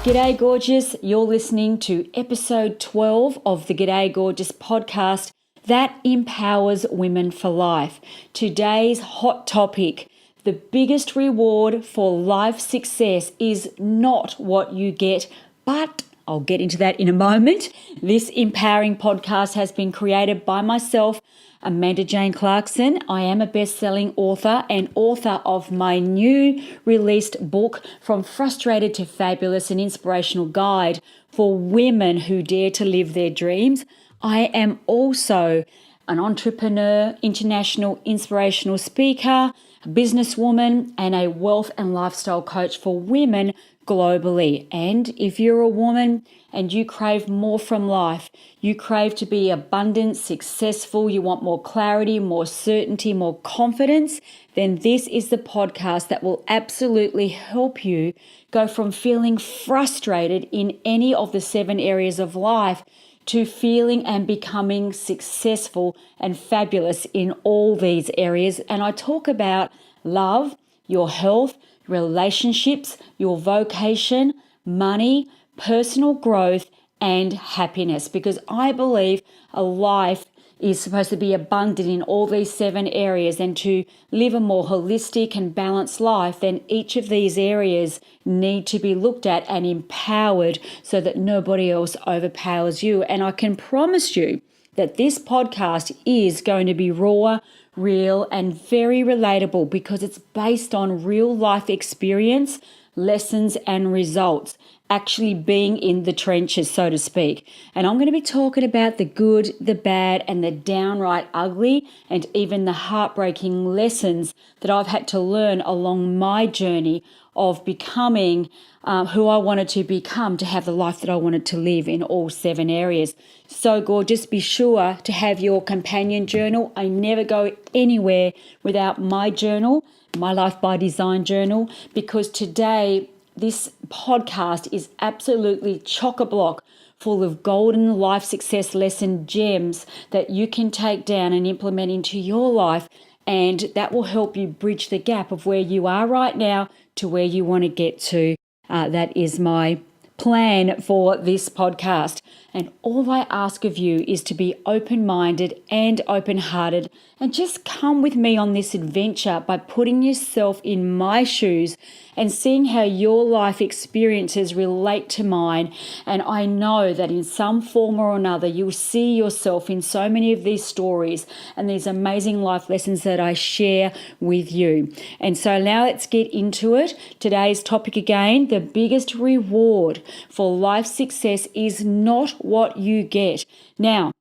G'day gorgeous, you're listening to episode 12 of the G'day Gorgeous podcast that empowers women for life. Today's hot topic, the biggest reward for life success is not what you get, but I'll get into that in a moment. This empowering podcast has been created by myself, Amanda Jane Clarkson. I am a best-selling author and author of my new released book, From Frustrated to Fabulous, an inspirational guide for women who dare to live their dreams. I am also an entrepreneur, international inspirational speaker, a businesswoman, and a wealth and lifestyle coach for women globally. And if you're a woman and you crave more from life, you crave to be abundant, successful, you want more clarity, more certainty, more confidence, then this is the podcast that will absolutely help you go from feeling frustrated in any of the 7 areas of life to feeling and becoming successful and fabulous in all these areas. And I talk about love, your health, relationships, your vocation, money, personal growth, and happiness, because I believe a life is supposed to be abundant in all these 7 areas, and to live a more holistic and balanced life, then each of these areas need to be looked at and empowered so that nobody else overpowers you. And I can promise you that this podcast is going to be raw, real, and very relatable because it's based on real life experience, lessons, and results, actually being in the trenches, so to speak. And I'm going to be talking about the good, the bad, and the downright ugly, and even the heartbreaking lessons that I've had to learn along my journey of becoming who I wanted to become, to have the life that I wanted to live in all 7 areas. So gorgeous. Be sure to have your companion journal. I never go anywhere without my journal, my Life by Design journal, because today this podcast is absolutely chock-a-block full of golden life success lesson gems that you can take down and implement into your life, and that will help you bridge the gap of where you are right now to where you want to get to. That is my plan for this podcast. And all I ask of you is to be open-minded and open-hearted and just come with me on this adventure by putting yourself in my shoes and seeing how your life experiences relate to mine. And I know that in some form or another, you'll see yourself in so many of these stories and these amazing life lessons that I share with you. And so now let's get into it. Today's topic again, the biggest reward for life success is not what you get. Now,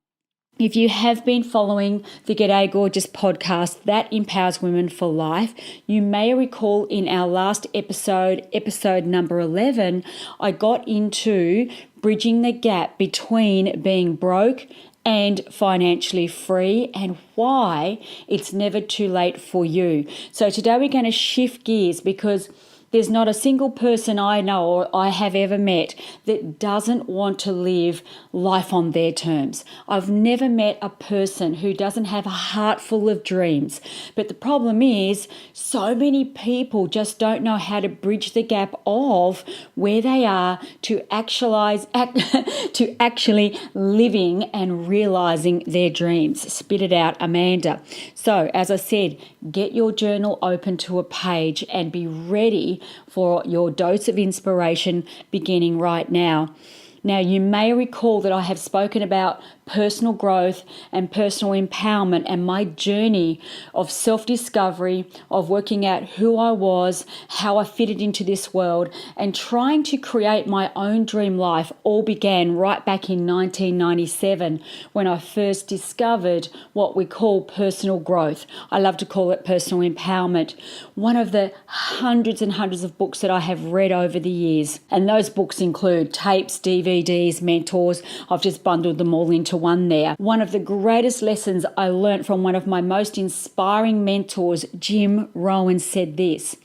if you have been following the G'day Gorgeous podcast that empowers women for life, you may recall in our last episode number 11, I got into bridging the gap between being broke and financially free, and why it's never too late for you. So today we're going to shift gears, because there's not a single person I know or I have ever met that doesn't want to live life on their terms. I've never met a person who doesn't have a heart full of dreams. But the problem is, so many people just don't know how to bridge the gap of where they are to to actually living and realizing their dreams. Spit it out, Amanda. So, as I said, get your journal open to a page and be ready for your dose of inspiration beginning right now. Now, you may recall that I have spoken about personal growth and personal empowerment and my journey of self-discovery, of working out who I was, how I fitted into this world, and trying to create my own dream life all began right back in 1997 when I first discovered what we call personal growth. I love to call it personal empowerment. One of the hundreds and hundreds of books that I have read over the years, and those books include tapes, DVDs, mentors. I've just bundled them all into one there. One of the greatest lessons I learned from one of my most inspiring mentors, Jim Rohn, said this: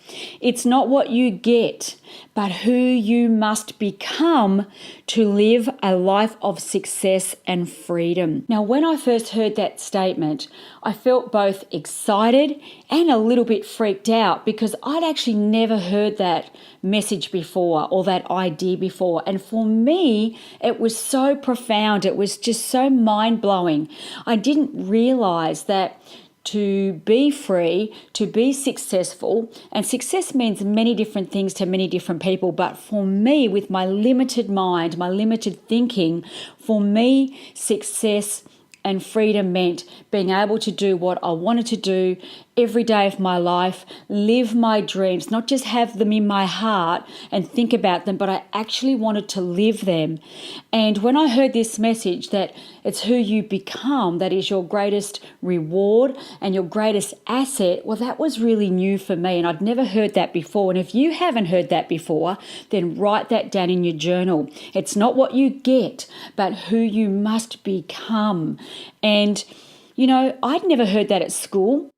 "It's not what you get, but who you must become to live a life of success and freedom. Now, when I first heard that statement, I felt both excited and a little bit freaked out because I'd actually never heard that message before or that idea before. And for me, it was so profound. It was just so mind-blowing. I didn't realize that to be free, to be successful, and success means many different things to many different people, but for me, with my limited mind, my limited thinking, for me, success and freedom meant being able to do what I wanted to do every day of my life, live my dreams, not just have them in my heart and think about them, but I actually wanted to live them. And when I heard this message that it's who you become that is your greatest reward and your greatest asset, well, that was really new for me, and I'd never heard that before. And if you haven't heard that before, then write that down in your journal. It's not what you get, but who you must become. And, you know, I'd never heard that at school.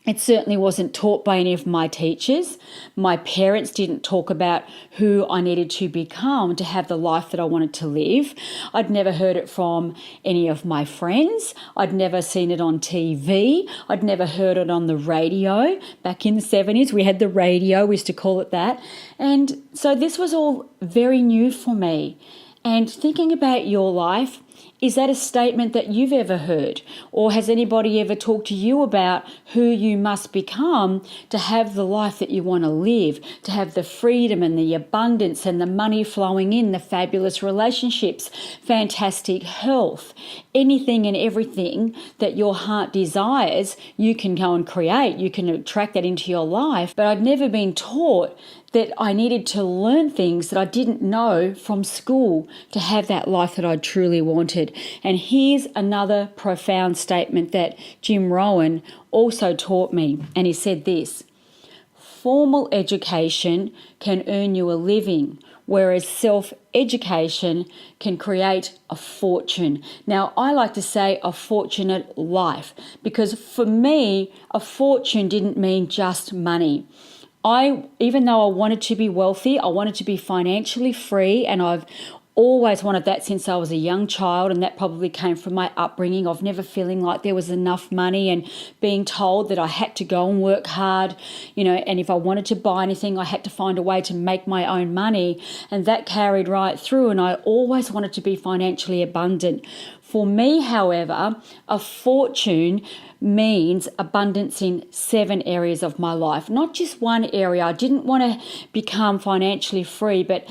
It certainly wasn't taught by any of my teachers. My parents didn't talk about who I needed to become to have the life that I wanted to live. I'd never heard it from any of my friends. I'd never seen it on TV. I'd never heard it on the radio. Back in the 70s, we had the radio, we used to call it that. And so this was all very new for me. And thinking about your life, is that a statement that you've ever heard? Or has anybody ever talked to you about who you must become to have the life that you want to live, to have the freedom and the abundance and the money flowing in, the fabulous relationships, fantastic health, anything and everything that your heart desires, you can go and create. You can attract that into your life. But I'd never been taught that I needed to learn things that I didn't know from school to have that life that I truly wanted. And here's another profound statement that Jim Rohn also taught me. And he said this: formal education can earn you a living, whereas self-education can create a fortune. Now, I like to say a fortunate life, because for me, a fortune didn't mean just money. Even though I wanted to be wealthy, I wanted to be financially free, and I've always wanted that since I was a young child, and that probably came from my upbringing of never feeling like there was enough money and being told that I had to go and work hard, and if I wanted to buy anything, I had to find a way to make my own money, and that carried right through, and I always wanted to be financially abundant. For me, however, a fortune means abundance in 7 areas of my life, not just one area. I didn't want to become financially free, but,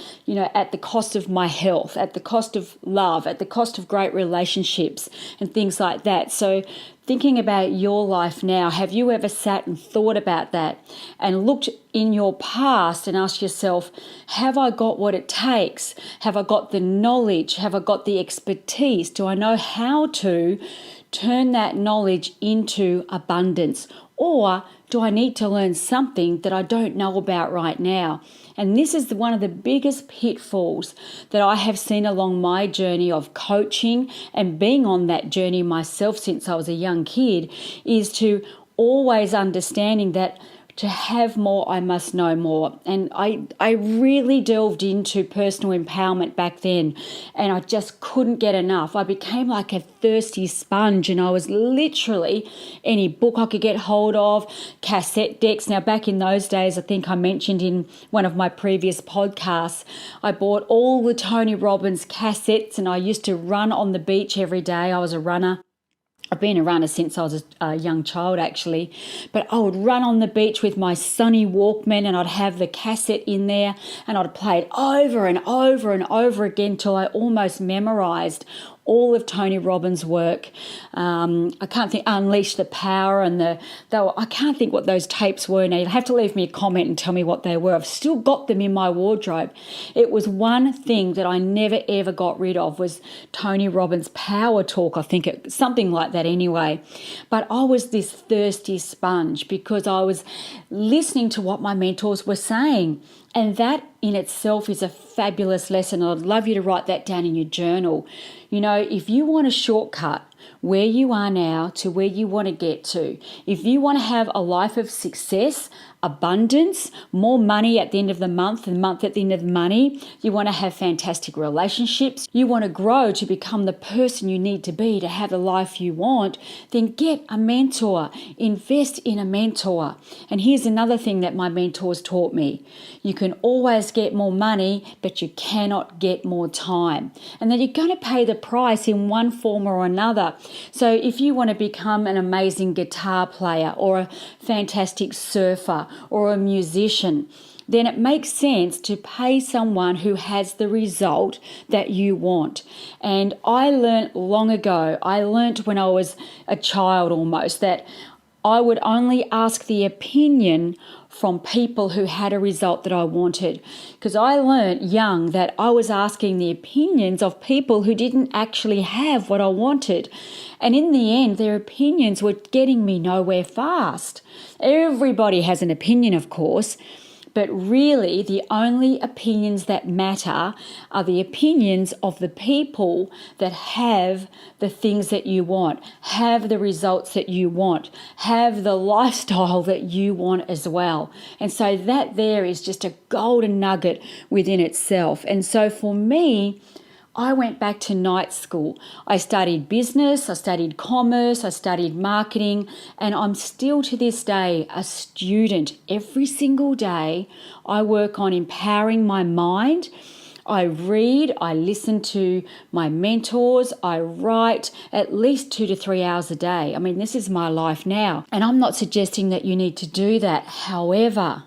at the cost of my health, at the cost of love, at the cost of great relationships and things like that. So thinking about your life now, have you ever sat and thought about that and looked in your past and asked yourself, have I got what it takes? Have I got the knowledge? Have I got the expertise? Do I know how to turn that knowledge into abundance? Or do I need to learn something that I don't know about right now? And this is one of the biggest pitfalls that I have seen along my journey of coaching and being on that journey myself since I was a young kid, is to always understanding that to have more, I must know more. And I really delved into personal empowerment back then, and I just couldn't get enough. I became like a thirsty sponge, and I was literally any book I could get hold of, cassette decks. Now, back in those days, I think I mentioned in one of my previous podcasts, I bought all the Tony Robbins cassettes, and I used to run on the beach every day. I was a runner. I've been a runner since I was a young child, actually. But I would run on the beach with my Sony Walkman, and I'd have the cassette in there, and I'd play it over and over and over again till I almost memorized all of Tony Robbins' work. I can't think, Unleash the Power, and I can't think what those tapes were now. You'll have to leave me a comment and tell me what they were. I've still got them in my wardrobe. It was one thing that I never ever got rid of, was Tony Robbins' Power Talk, I think, something like that anyway. But I was this thirsty sponge because I was listening to what my mentors were saying. And that in itself is a fabulous lesson. I'd love you to write that down in your journal. If you want a shortcut where you are now to where you want to get to. If you want to have a life of success, abundance, more money at the end of the month at the end of the money, you want to have fantastic relationships, you want to grow to become the person you need to be to have the life you want, then get a mentor, invest in a mentor. And here's another thing that my mentors taught me. You can always get more money, but you cannot get more time. And then you're going to pay the price in one form or another. So if you want to become an amazing guitar player or a fantastic surfer or a musician, then it makes sense to pay someone who has the result that you want. And I learned long ago, when I was a child almost, that I would only ask the opinion from people who had a result that I wanted. Because I learned young that I was asking the opinions of people who didn't actually have what I wanted. And in the end, their opinions were getting me nowhere fast. Everybody has an opinion, of course, but really the only opinions that matter are the opinions of the people that have the things that you want, have the results that you want, have the lifestyle that you want as well. And so that there is just a golden nugget within itself. And so for me, I went back to night school. I studied business, I studied commerce, I studied marketing, and I'm still to this day a student. Every single day, I work on empowering my mind. I read, I listen to my mentors, I write at least 2 to 3 hours a day. I mean, this is my life now. And I'm not suggesting that you need to do that. However,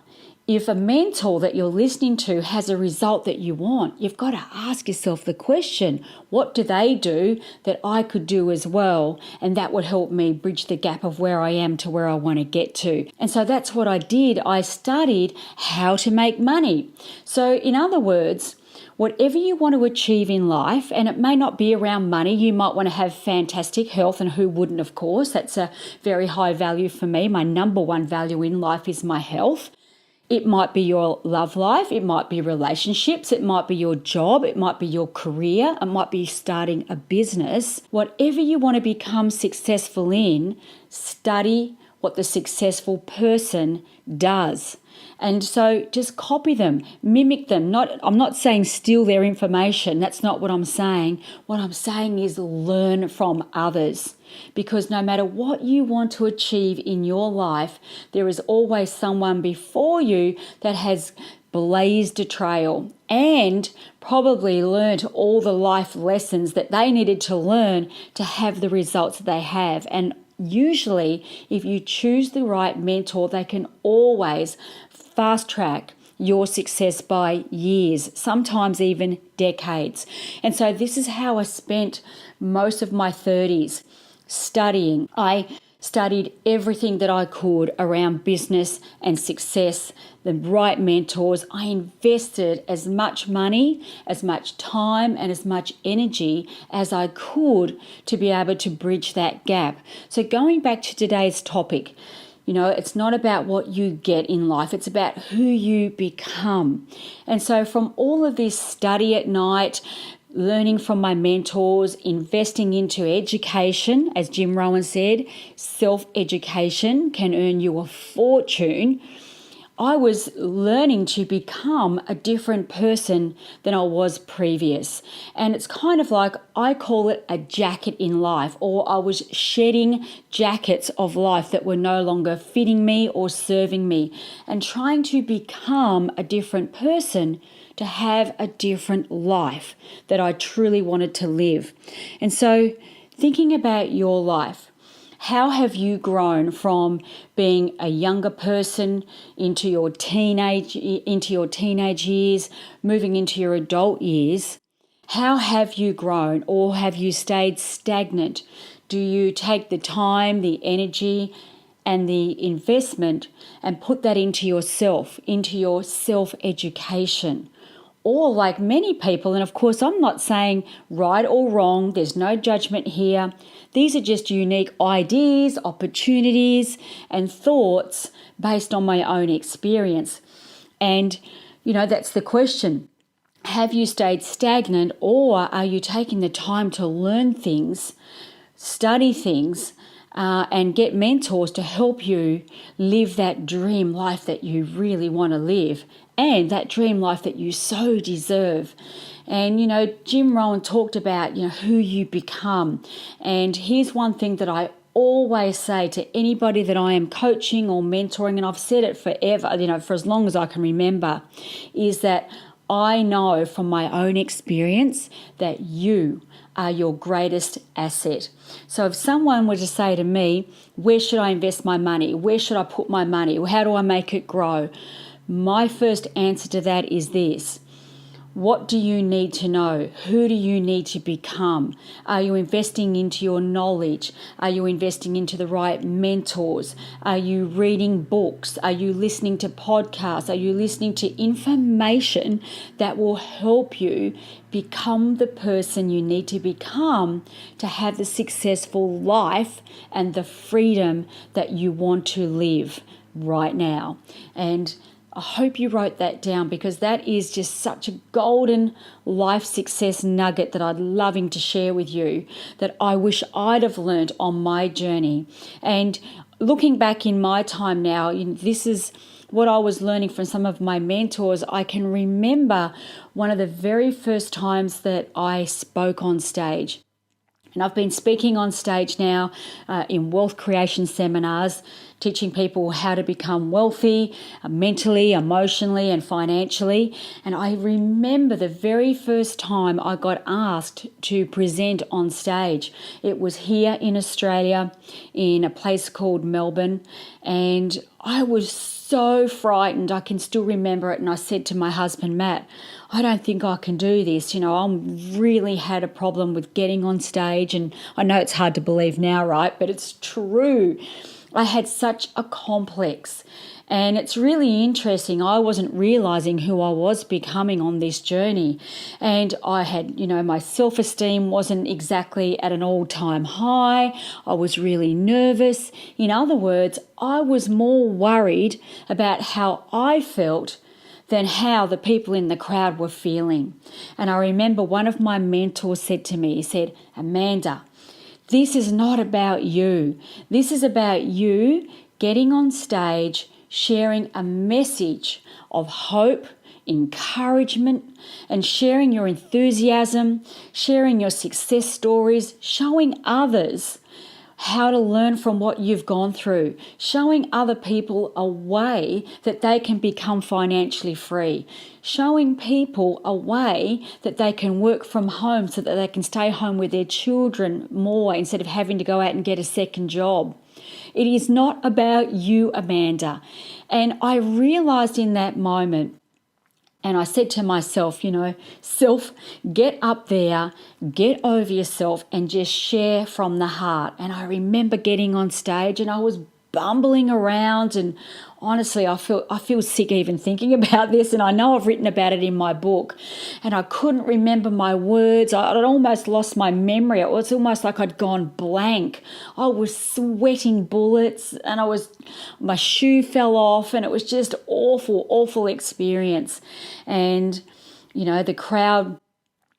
if a mentor that you're listening to has a result that you want, you've got to ask yourself the question, what do they do that I could do as well? And that would help me bridge the gap of where I am to where I want to get to. And so that's what I did. I studied how to make money. So in other words, whatever you want to achieve in life, and it may not be around money, you might want to have fantastic health, and who wouldn't, of course? That's a very high value for me. My number one value in life is my health. It might be your love life, it might be relationships, it might be your job, it might be your career, it might be starting a business. Whatever you want to become successful in, study what the successful person does. And so just copy them, mimic them. I'm not saying steal their information. That's not what I'm saying. What I'm saying is learn from others. Because no matter what you want to achieve in your life, there is always someone before you that has blazed a trail and probably learned all the life lessons that they needed to learn to have the results that they have. And usually, if you choose the right mentor, they can always fast track your success by years, sometimes even decades. And so this is how I spent most of my 30s studying. I studied everything that I could around business and success, the right mentors. I invested as much money, as much time, and as much energy as I could to be able to bridge that gap. So going back to today's topic, it's not about what you get in life. It's about who you become. And so from all of this study at night, learning from my mentors, investing into education, as Jim Rohn said, self-education can earn you a fortune. I was learning to become a different person than I was previous. And it's kind of like, I call it a jacket in life, or I was shedding jackets of life that were no longer fitting me or serving me, and trying to become a different person to have a different life that I truly wanted to live. And so thinking about your life, how have you grown from being a younger person into your teenage years, moving into your adult years? How have you grown, or have you stayed stagnant? Do you take the time, the energy, and the investment and put that into yourself, into your self-education? Or like many people, and of course I'm not saying right or wrong, there's no judgment here. These are just unique ideas, opportunities, and thoughts based on my own experience. And, that's the question. Have you stayed stagnant, or are you taking the time to learn things study things and get mentors to help you live that dream life that you really want to live and that dream life that you so deserve. And, Jim Rohn talked about, who you become. And here's one thing that I always say to anybody that I am coaching or mentoring, and I've said it forever, for as long as I can remember, is that I know from my own experience that you are your greatest asset. So if someone were to say to me, where should I invest my money? Where should I put my money? How do I make it grow? My first answer to that is this. What do you need to know? Who do you need to become? Are you investing into your knowledge? Are you investing into the right mentors? Are you reading books? Are you listening to podcasts? Are you listening to information that will help you become the person you need to become to have the successful life and the freedom that you want to live right now? And I hope you wrote that down, because that is just such a golden life success nugget that I'd loving to share with you, that I wish I'd have learned on my journey. And looking back in my time now, this is what I was learning from some of my mentors. I can remember one of the very first times that I spoke on stage. And I've been speaking on stage now in wealth creation seminars, teaching people how to become wealthy mentally, emotionally, and financially. And I remember the very first time I got asked to present on stage. It was here in Australia in a place called Melbourne. And I was so frightened. I can still remember it. And I said to my husband, Matt, I don't think I can do this. I really had a problem with getting on stage. And I know it's hard to believe now, right? But it's true. I had such a complex. And it's really interesting. I wasn't realizing who I was becoming on this journey. And I had, my self-esteem wasn't exactly at an all-time high. I was really nervous. In other words, I was more worried about how I felt than how the people in the crowd were feeling. And I remember one of my mentors said to me, he said, Amanda, this is not about you. This is about you getting on stage, sharing a message of hope, encouragement, and sharing your enthusiasm, sharing your success stories, showing others how to learn from what you've gone through, showing other people a way that they can become financially free, showing people a way that they can work from home so that they can stay home with their children more instead of having to go out and get a second job. It is not about you, Amanda. And I realized in that moment, and I said to myself, self, get up there, get over yourself and just share from the heart. And I remember getting on stage and I was bumbling around, and honestly, I feel sick even thinking about this, and I know I've written about it in my book, and I couldn't remember my words. I'd almost lost my memory. It was almost like I'd gone blank. I was sweating bullets, and my shoe fell off, and it was just awful experience. And the crowd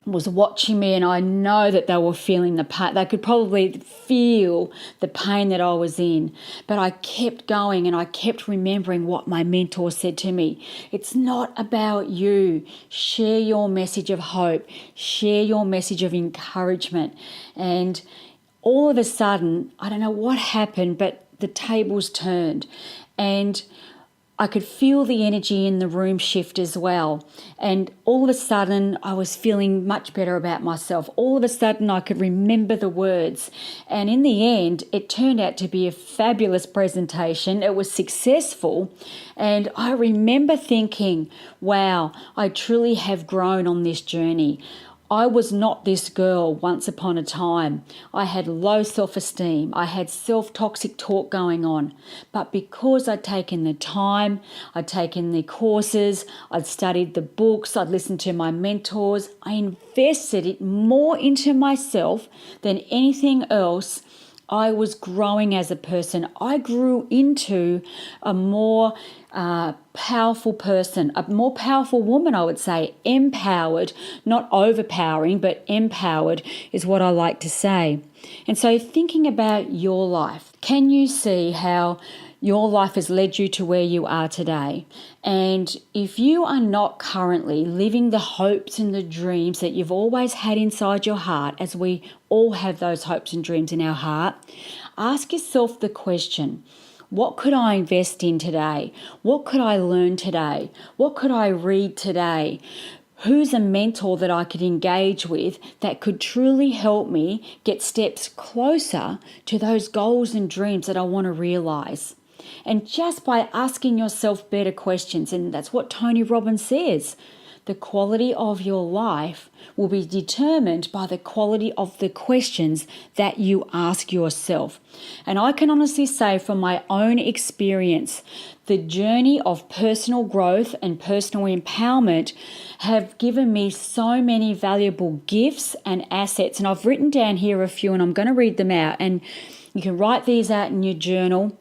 was watching me, and I know that they were feeling the pain. They could probably feel the pain that I was in. But I kept going, and I kept remembering what my mentor said to me. It's not about you. Share your message of hope. Share your message of encouragement. And all of a sudden, I don't know what happened, but the tables turned. And I could feel the energy in the room shift as well. And all of a sudden, I was feeling much better about myself. All of a sudden, I could remember the words. And in the end, it turned out to be a fabulous presentation. It was successful. And I remember thinking, wow, I truly have grown on this journey. I was not this girl once upon a time. I had low self-esteem. I had self-toxic talk going on. But because I'd taken the time, I'd taken the courses, I'd studied the books, I'd listened to my mentors, I invested it more into myself than anything else I was growing as a person. I grew into a more powerful person, a more powerful woman, I would say, empowered, not overpowering, but empowered is what I like to say. And so thinking about your life, can you see how your life has led you to where you are today? And if you are not currently living the hopes and the dreams that you've always had inside your heart, as we all have those hopes and dreams in our heart, ask yourself the question, what could I invest in today? What could I learn today? What could I read today? Who's a mentor that I could engage with that could truly help me get steps closer to those goals and dreams that I want to realize? And just by asking yourself better questions, and that's what Tony Robbins says, the quality of your life will be determined by the quality of the questions that you ask yourself. And I can honestly say from my own experience, the journey of personal growth and personal empowerment have given me so many valuable gifts and assets. And I've written down here a few, and I'm going to read them out. And you can write these out in your journal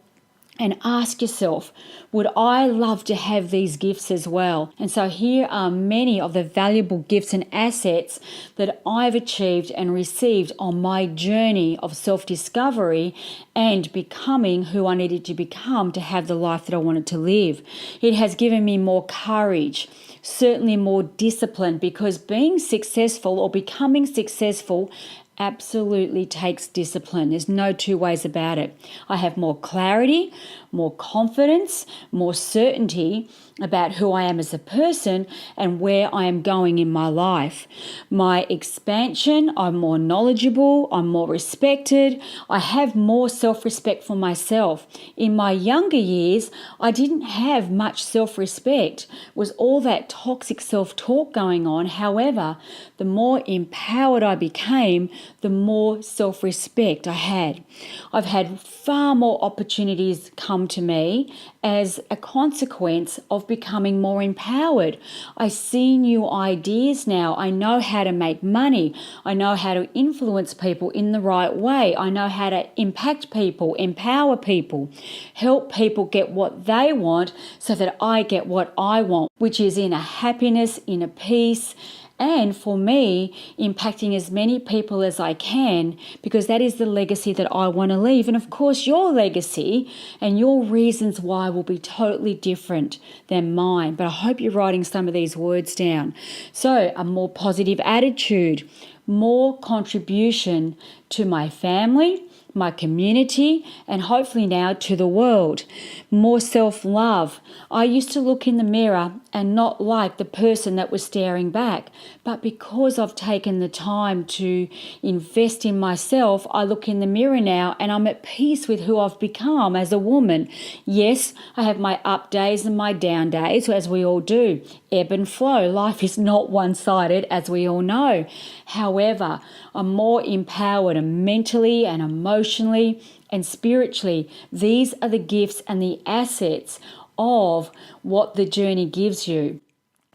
and ask yourself, would I love to have these gifts as well? And so here are many of the valuable gifts and assets that I've achieved and received on my journey of self-discovery and becoming who I needed to become to have the life that I wanted to live. It has given me more courage, certainly more discipline, because being successful or becoming successful absolutely takes discipline. There's no two ways about it. I have more clarity, more confidence, more certainty about who I am as a person and where I am going in my life. My expansion, I'm more knowledgeable, I'm more respected, I have more self-respect for myself. In my younger years, I didn't have much self-respect. It was all that toxic self-talk going on. However, the more empowered I became, the more self-respect I had. I've had far more opportunities come to me as a consequence of becoming more empowered. I see new ideas now. I know how to make money. I know how to influence people in the right way. I know how to impact people, empower people, help people get what they want so that I get what I want, which is in a happiness, in a peace, and for me, impacting as many people as I can, because that is the legacy that I want to leave. And of course, your legacy and your reasons why will be totally different than mine. But I hope you're writing some of these words down. So, a more positive attitude, more contribution to my family, my community, and hopefully now to the world. More self-love. I used to look in the mirror and not like the person that was staring back. But because I've taken the time to invest in myself, I look in the mirror now and I'm at peace with who I've become as a woman. Yes, I have my up days and my down days, as we all do. Ebb and flow. Life is not one-sided, as we all know. However, I'm more empowered mentally and emotionally and spiritually. These are the gifts and the assets of what the journey gives you.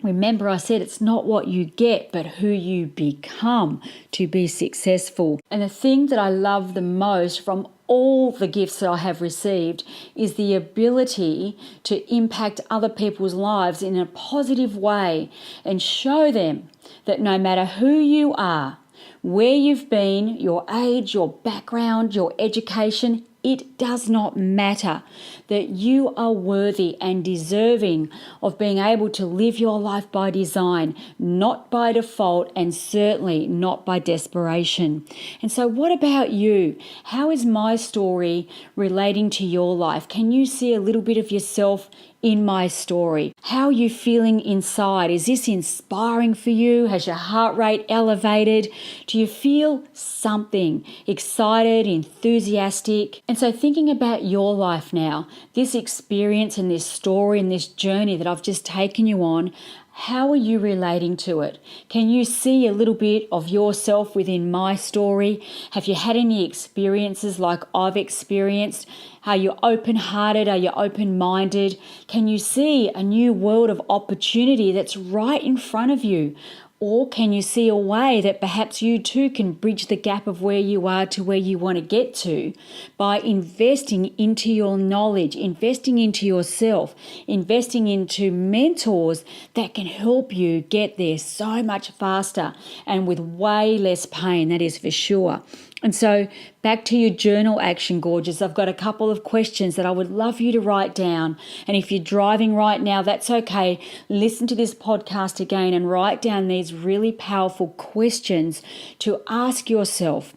Remember, I said it's not what you get, but who you become to be successful. And the thing that I love the most from all the gifts that I have received is the ability to impact other people's lives in a positive way and show them that no matter who you are, where you've been, your age, your background, your education, it does not matter, that you are worthy and deserving of being able to live your life by design, not by default, and certainly not by desperation. And so what about you? How is my story relating to your life? Can you see a little bit of yourself in my story? How are you feeling inside? Is this inspiring for you? Has your heart rate elevated? Do you feel something? Excited, enthusiastic? And so thinking about your life now, this experience and this story and this journey that I've just taken you on, how are you relating to it? Can you see a little bit of yourself within my story? Have you had any experiences like I've experienced? Are you open-hearted? Are you open-minded? Can you see a new world of opportunity that's right in front of you? Or can you see a way that perhaps you too can bridge the gap of where you are to where you want to get to by investing into your knowledge, investing into yourself, investing into mentors that can help you get there so much faster and with way less pain, that is for sure. And so back to your journal action, gorgeous. I've got a couple of questions that I would love you to write down. And if you're driving right now, that's okay. Listen to this podcast again and write down these really powerful questions to ask yourself.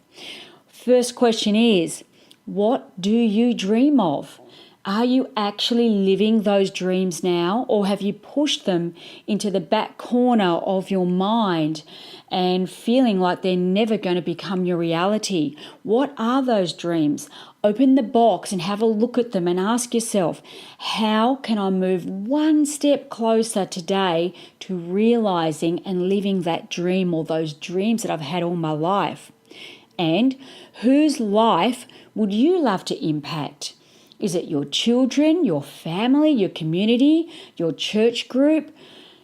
First question is, what do you dream of? Are you actually living those dreams now, or have you pushed them into the back corner of your mind and feeling like they're never going to become your reality? What are those dreams? Open the box and have a look at them and ask yourself, how can I move one step closer today to realizing and living that dream or those dreams that I've had all my life? And whose life would you love to impact? Is it your children, your family, your community, your church group,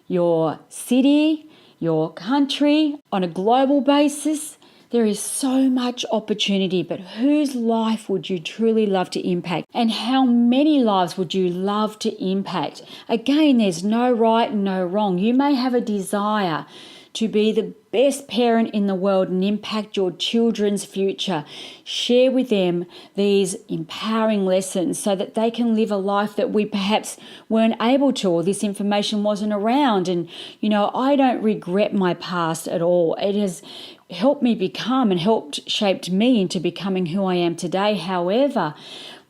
your city, your country, on a global basis? There is so much opportunity, but whose life would you truly love to impact? And how many lives would you love to impact? Again, there's no right and no wrong. You may have a desire to be the best parent in the world and impact your children's future. Share with them these empowering lessons so that they can live a life that we perhaps weren't able to, or this information wasn't around. And, I don't regret my past at all. It has helped me become and helped shaped me into becoming who I am today. However,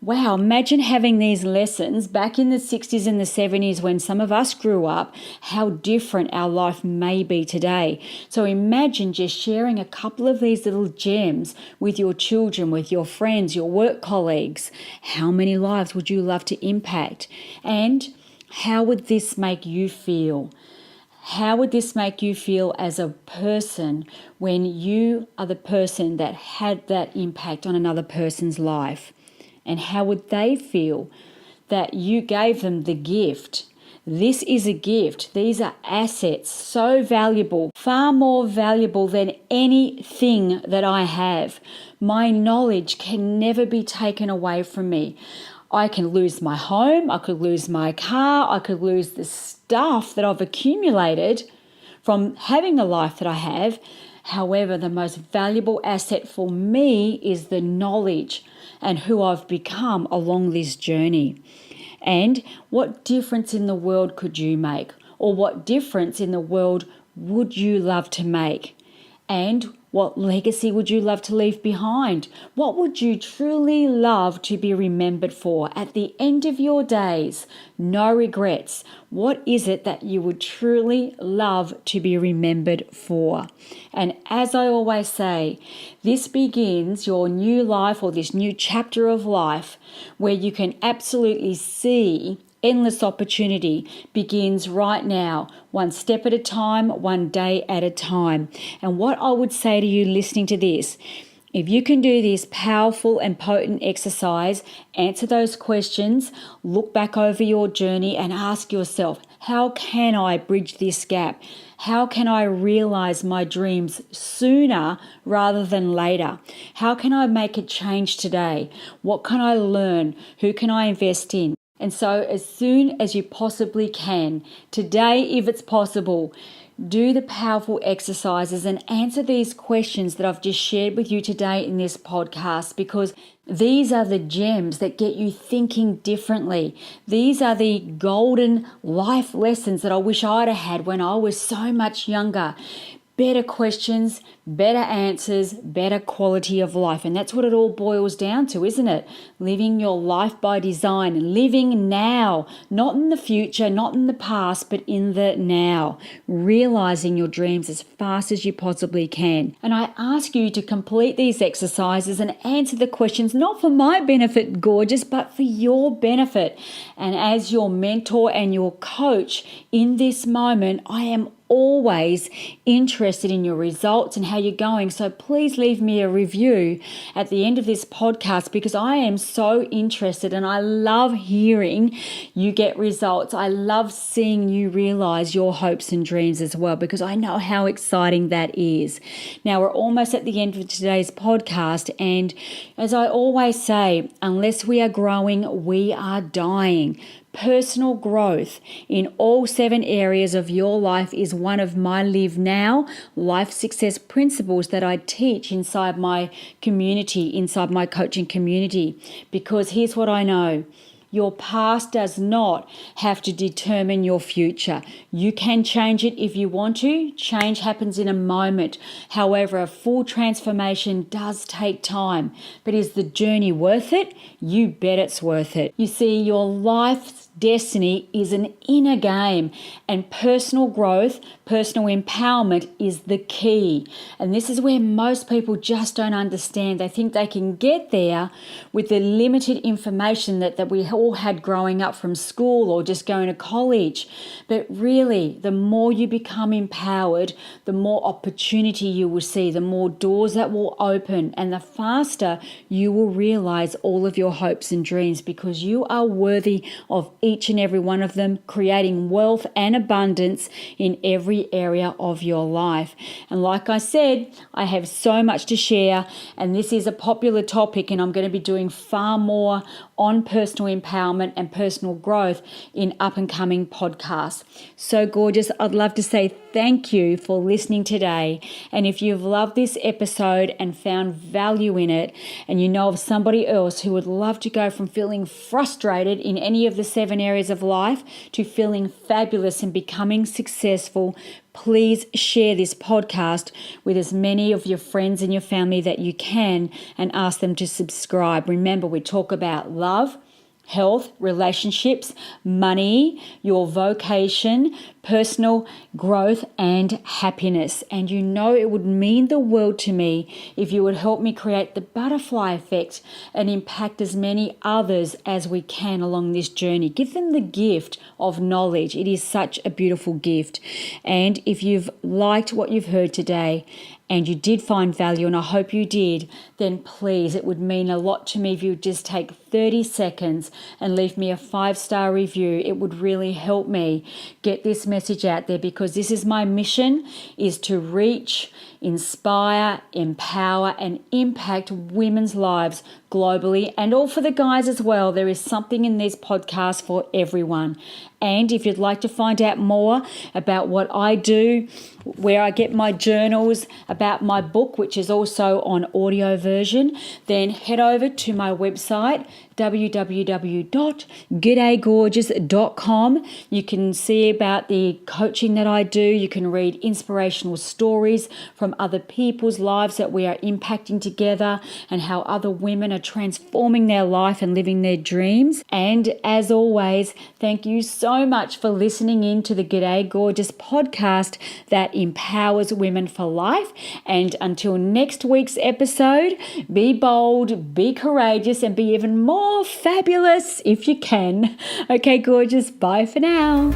wow, imagine having these lessons back in the 60s and the 70s when some of us grew up, how different our life may be today. So imagine just sharing a couple of these little gems with your children, with your friends, your work colleagues. How many lives would you love to impact? And how would this make you feel? How would this make you feel as a person when you are the person that had that impact on another person's life? And how would they feel that you gave them the gift? This is a gift. These are assets, so valuable, far more valuable than anything that I have. My knowledge can never be taken away from me. I can lose my home, I could lose my car, I could lose the stuff that I've accumulated from having the life that I have. However, the most valuable asset for me is the knowledge and who I've become along this journey. And what difference in the world could you make? Or what difference in the world would you love to make? And what legacy would you love to leave behind? What would you truly love to be remembered for at the end of your days? No regrets. What is it that you would truly love to be remembered for? And as I always say, this begins your new life, or this new chapter of life, where you can absolutely see endless opportunity begins right now, one step at a time, one day at a time. And what I would say to you listening to this, if you can do this powerful and potent exercise, answer those questions, look back over your journey and ask yourself, how can I bridge this gap? How can I realize my dreams sooner rather than later? How can I make a change today? What can I learn? Who can I invest in? And so as soon as you possibly can, today, if it's possible, do the powerful exercises and answer these questions that I've just shared with you today in this podcast, because these are the gems that get you thinking differently. These are the golden life lessons that I wish I'd have had when I was so much younger. Better questions, better answers, better quality of life. And that's what it all boils down to, isn't it? Living your life by design, living now, not in the future, not in the past, but in the now. Realizing your dreams as fast as you possibly can. And I ask you to complete these exercises and answer the questions, not for my benefit, gorgeous, but for your benefit. And as your mentor and your coach in this moment, I am always interested in your results and how you're going. So please leave me a review at the end of this podcast, because I am so interested and I love hearing you get results. I love seeing you realize your hopes and dreams as well, because I know how exciting that is. Now, we're almost at the end of today's podcast, and as I always say, unless we are growing, we are dying. Personal growth in all 7 areas of your life is one of my Live Now life success principles that I teach inside my community, inside my coaching community. Because here's what I know. Your past does not have to determine your future. You can change it if you want to. Change happens in a moment. However, a full transformation does take time. But is the journey worth it? You bet it's worth it. You see, your life's destiny is an inner game, and personal growth, personal empowerment is the key. And this is where most people just don't understand. They think they can get there with the limited information that we all had growing up from school or just going to college. But really, the more you become empowered, the more opportunity you will see, the more doors that will open, and the faster you will realize all of your hopes and dreams, because you are worthy of each and every one of them, creating wealth and abundance in every area of your life. And like I said, I have so much to share, and this is a popular topic, and I'm going to be doing far more on personal empowerment and personal growth in up and coming podcasts. So gorgeous. I'd love to say thank you for listening today. And if you've loved this episode and found value in it, and you know of somebody else who would love to go from feeling frustrated in any of the 7 areas of life to feeling fabulous and becoming successful, please share this podcast with as many of your friends and your family that you can, and ask them to subscribe. Remember, we talk about love, health, relationships, money, your vocation, personal growth, and happiness. And you know it would mean the world to me if you would help me create the butterfly effect and impact as many others as we can along this journey. Give them the gift of knowledge. It is such a beautiful gift. And if you've liked what you've heard today, and you did find value, and I hope you did, then please, it would mean a lot to me if you would just take 30 seconds and leave me a 5-star review. It would really help me get this message out there, because this is my mission, is to reach, inspire, empower, and impact women's lives globally, and all for the guys as well. There is something in these podcasts for everyone. And if you'd like to find out more about what I do, where I get my journals, about my book, which is also on audio version, then head over to my website, www.gdaygorgeous.com. You can see about the coaching that I do. You can read inspirational stories from other people's lives that we are impacting together, and how other women are transforming their life and living their dreams. And as always, thank you so much for listening in to the G'day Gorgeous podcast that empowers women for life. And until next week's episode, be bold, be courageous, and be even more fabulous if you can. Okay, gorgeous. Bye for now.